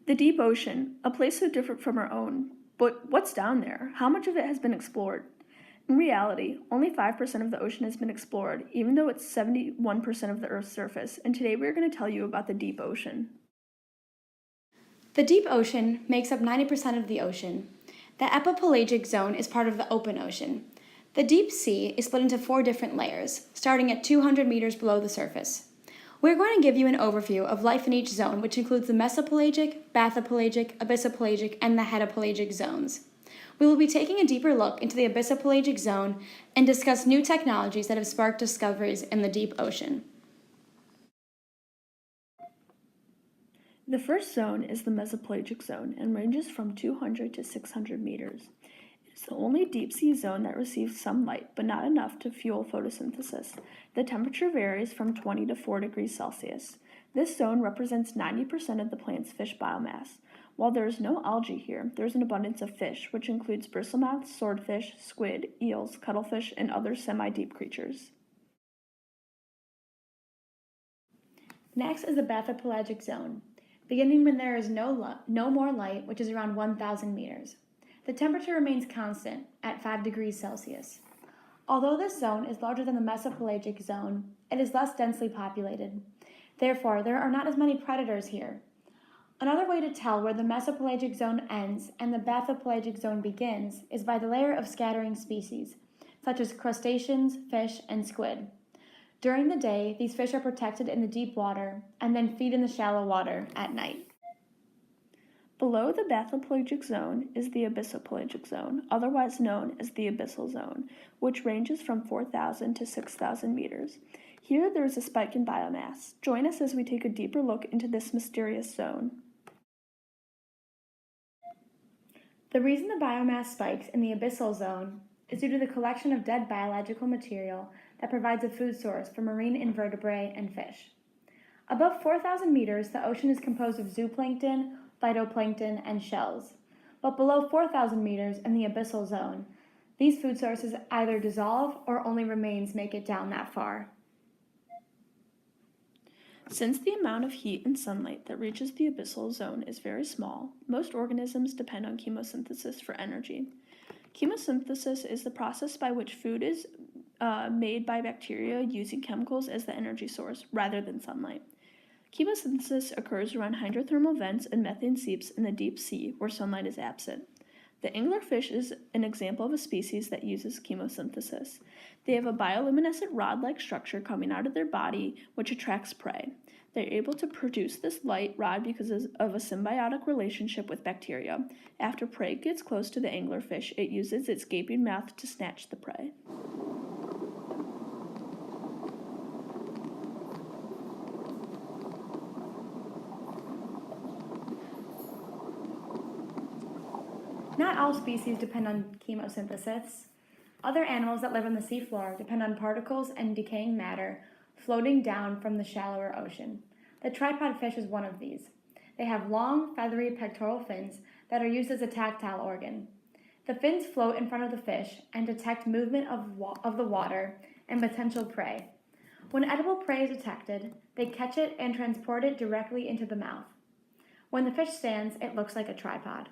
The deep ocean, a place so different from our own. But what's down there? How much of it has been explored? In reality, only 5% of the ocean has been explored, even though it's 71% of the Earth's surface, and today we're going to tell you about the deep ocean. The deep ocean makes up 90% of the ocean. The epipelagic zone is part of the open ocean. The deep sea is split into 4 different layers, starting at 200 meters below the surface. We're going to give you an overview of life in each zone, which includes the mesopelagic, bathypelagic, abyssopelagic, and the hedipelagic zones. We will be taking a deeper look into the abyssopelagic zone and discuss new technologies that have sparked discoveries in the deep ocean. The first zone is the mesopelagic zone and ranges from 200 to 600 meters. It is the only deep sea zone that receives sunlight, but not enough to fuel photosynthesis. The temperature varies from 20 to 4 degrees Celsius. This zone represents 90% of the plant's fish biomass. While there is no algae here, there is an abundance of fish, which includes bristlemouths, swordfish, squid, eels, cuttlefish, and other semi-deep creatures. Next is the bathypelagic zone, beginning when there is no more light, which is around 1,000 meters. The temperature remains constant at 5 degrees Celsius. Although this zone is larger than the mesopelagic zone, it is less densely populated. Therefore, there are not as many predators here. Another way to tell where the mesopelagic zone ends and the bathypelagic zone begins is by the layer of scattering species, such as crustaceans, fish, and squid. During the day, these fish are protected in the deep water and then feed in the shallow water at night. Below the bathypelagic zone is the abyssopelagic zone, otherwise known as the abyssal zone, which ranges from 4,000 to 6,000 meters. Here there is a spike in biomass. Join us as we take a deeper look into this mysterious zone. The reason the biomass spikes in the abyssal zone is due to the collection of dead biological material that provides a food source for marine invertebrate and fish. Above 4,000 meters, the ocean is composed of zooplankton, phytoplankton, and shells. But below 4,000 meters in the abyssal zone, these food sources either dissolve or only remains make it down that far. Since the amount of heat and sunlight that reaches the abyssal zone is very small, most organisms depend on chemosynthesis for energy. Chemosynthesis is the process by which food is made by bacteria using chemicals as the energy source rather than sunlight. Chemosynthesis occurs around hydrothermal vents and methane seeps in the deep sea where sunlight is absent. The anglerfish is an example of a species that uses chemosynthesis. They have a bioluminescent rod-like structure coming out of their body which attracts prey. They're able to produce this light rod because of a symbiotic relationship with bacteria. After prey gets close to the anglerfish, it uses its gaping mouth to snatch the prey. Not all species depend on chemosynthesis. Other animals that live on the seafloor depend on particles and decaying matter floating down from the shallower ocean. The tripod fish is one of these. They have long, feathery pectoral fins that are used as a tactile organ. The fins float in front of the fish and detect movement of the water and potential prey. When edible prey is detected, they catch it and transport it directly into the mouth. When the fish stands, it looks like a tripod.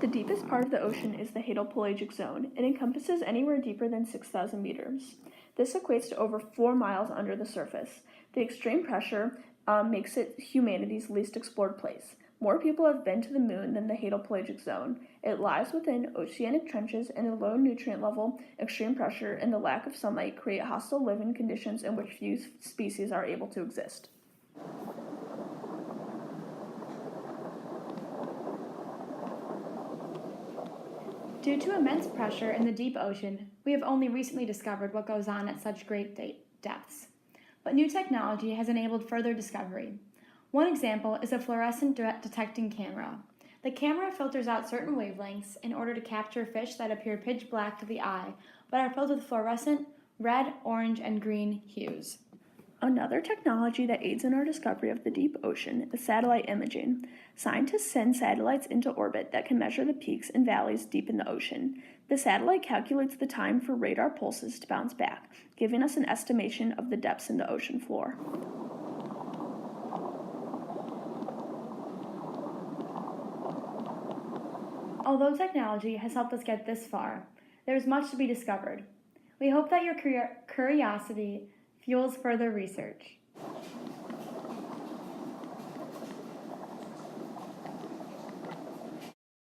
The deepest part of the ocean is the hadopelagic zone. It encompasses anywhere deeper than 6,000 meters. This equates to over 4 miles under the surface. The extreme pressure makes it humanity's least explored place. More people have been to the moon than the hadopelagic zone. It lies within oceanic trenches, and the low nutrient level, extreme pressure, and the lack of sunlight create hostile living conditions in which few species are able to exist. Due to immense pressure in the deep ocean, we have only recently discovered what goes on at such great depths. But new technology has enabled further discovery. One example is a fluorescent detecting camera. The camera filters out certain wavelengths in order to capture fish that appear pitch black to the eye, but are filled with fluorescent red, orange, and green hues. Another technology that aids in our discovery of the deep ocean is satellite imaging. Scientists send satellites into orbit that can measure the peaks and valleys deep in the ocean. The satellite calculates the time for radar pulses to bounce back, giving us an estimation of the depths in the ocean floor. Although technology has helped us get this far, there is much to be discovered. We hope that your curiosity fuels further research.